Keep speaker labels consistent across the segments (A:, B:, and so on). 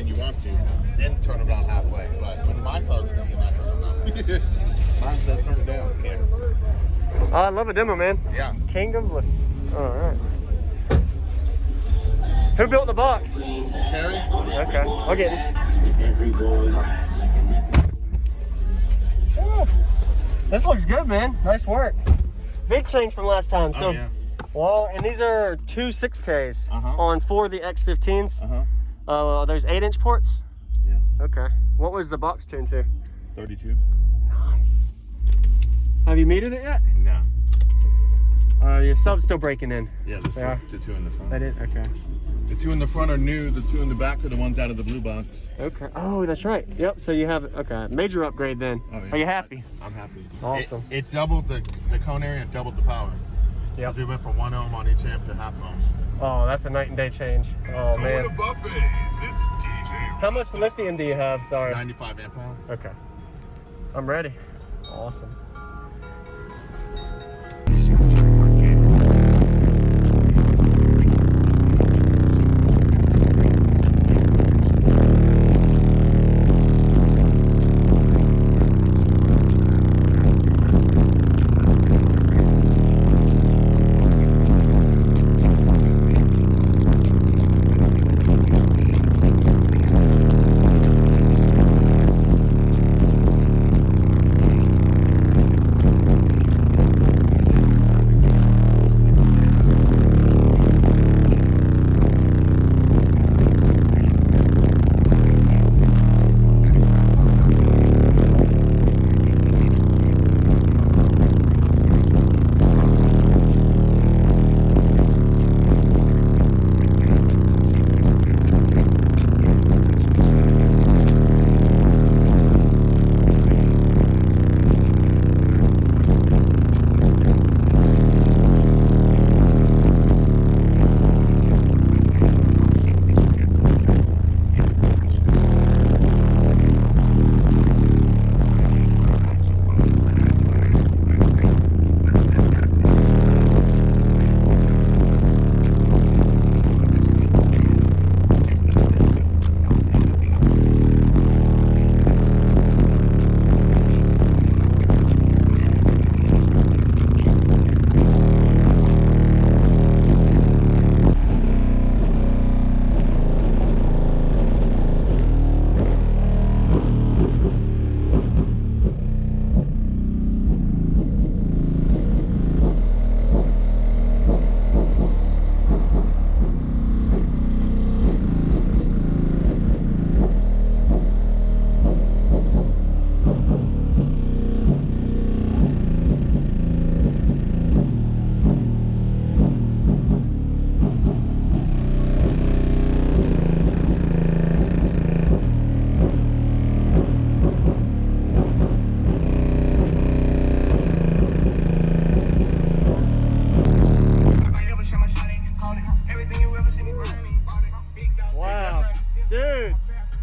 A: and you want to, then turn it on halfway. But when mine starts thinking, I turn it on. Mine says turn it down. Can't.
B: Oh, I love a demo, man.
A: Yeah.
B: King of Lift. All right. Who built the box?
A: Terry?
B: Okay, I'll get it. Ooh, this looks good, man. Nice work. Big change from last time. So,
A: yeah.
B: Well, and these are two 6Ks on 4 of the X15s. There's 8-inch ports?
A: Yeah.
B: Okay. What was the box tuned to?
A: 32.
B: Nice. Have you metered it yet?
A: No.
B: Your sub's still breaking in.
A: Yeah, the 2 in the front.
B: That is? Okay.
A: The 2 in the front are new. The 2 in the back are the ones out of the blue box.
B: Okay. Oh, that's right. Yep. So you have, okay, major upgrade then.
A: Oh, yeah.
B: Are you happy?
A: I'm happy.
B: Awesome.
A: It doubled the cone area and doubled the power.
B: Yeah.
A: We went from 1 ohm on each amp to half ohm.
B: Oh, that's a night and day change. Oh, man.
C: It's DJ.
B: How much lithium do you have? Sorry.
A: 95 amp hour.
B: Okay. I'm ready. Awesome.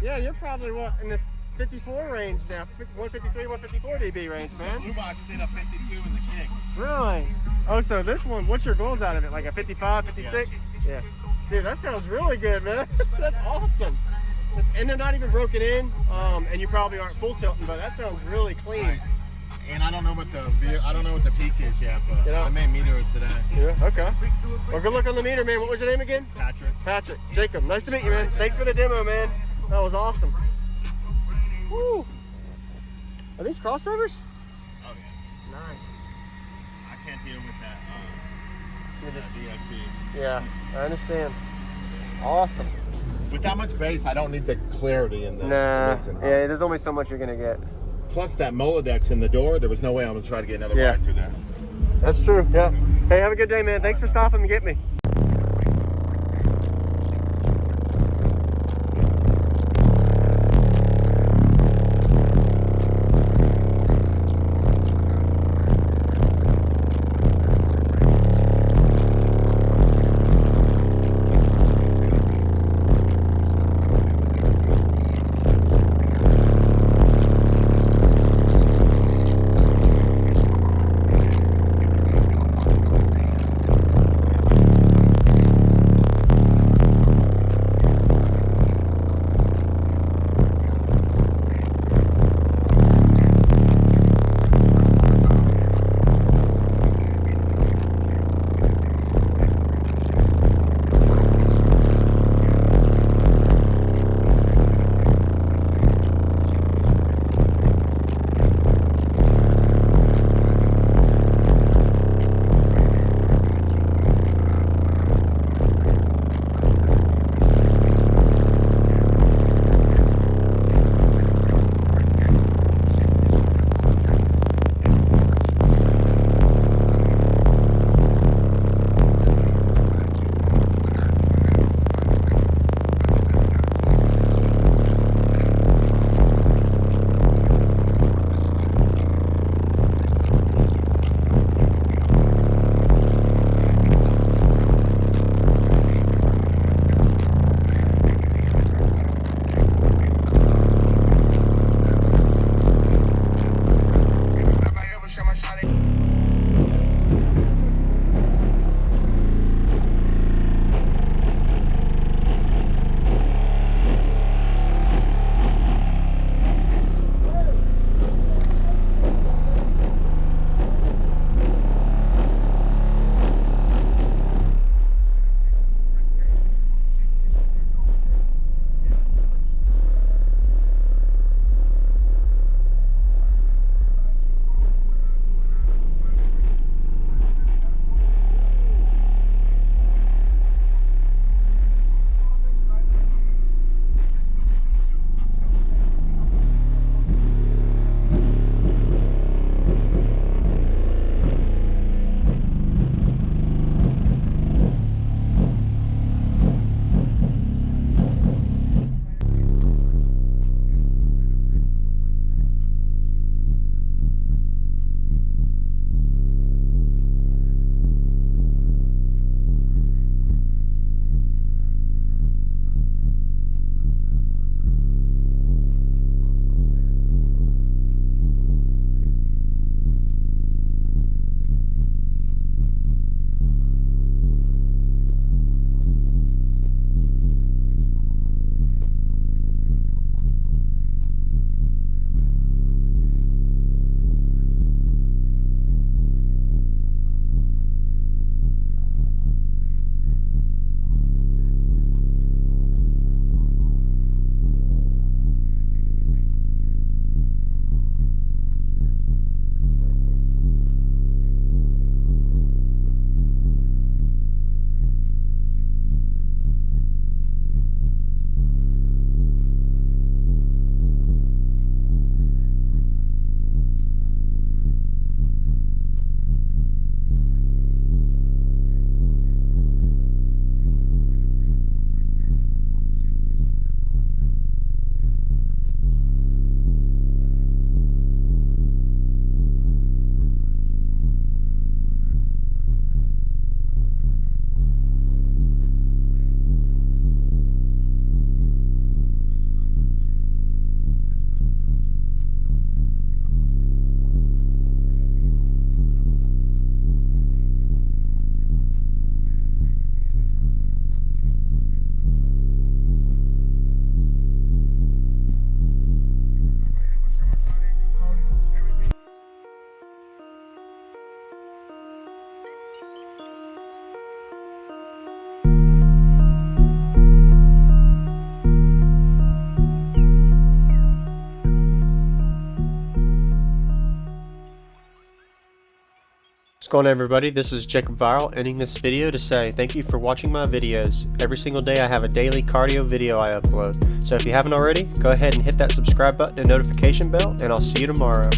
B: Yeah, you're probably what in the 54 range now, 153, 154 dB range, man.
A: The blue box did a 52 in the kick.
B: Really? Oh, so this one, what's your goals out of it? Like a 55, 56?
A: Yes.
B: Yeah. Dude, that sounds really good, man. That's awesome. And they're not even broken in, and you probably aren't full tilting, but that sounds really clean.
A: Right. And I don't know what the peak is yet, but
B: You know?
A: I may meter it today.
B: Yeah, okay. Well, good luck on the meter, man. What was your name again?
A: Patrick.
B: Patrick. Jacob, nice to meet you, man. Thanks for the demo, man. That was awesome. Woo. Are these crossovers?
A: Oh yeah.
B: Nice.
A: I can't deal with that. DSP.
B: Yeah, I understand. Awesome.
A: With that much bass, I don't need the clarity in the mix and
B: yeah, there's only so much you're gonna get.
A: Plus that Molodex in the door, there was no way I'm gonna try to get another wire through there.
B: That's true, yeah. Hey, have a good day, man. Thanks for stopping to get me. going on, everybody? This is JacobViral ending this video to say thank you for watching my videos. Every single day I have a daily cardio video I upload. So if you haven't already, go ahead and hit that subscribe button and notification bell, and I'll see you tomorrow.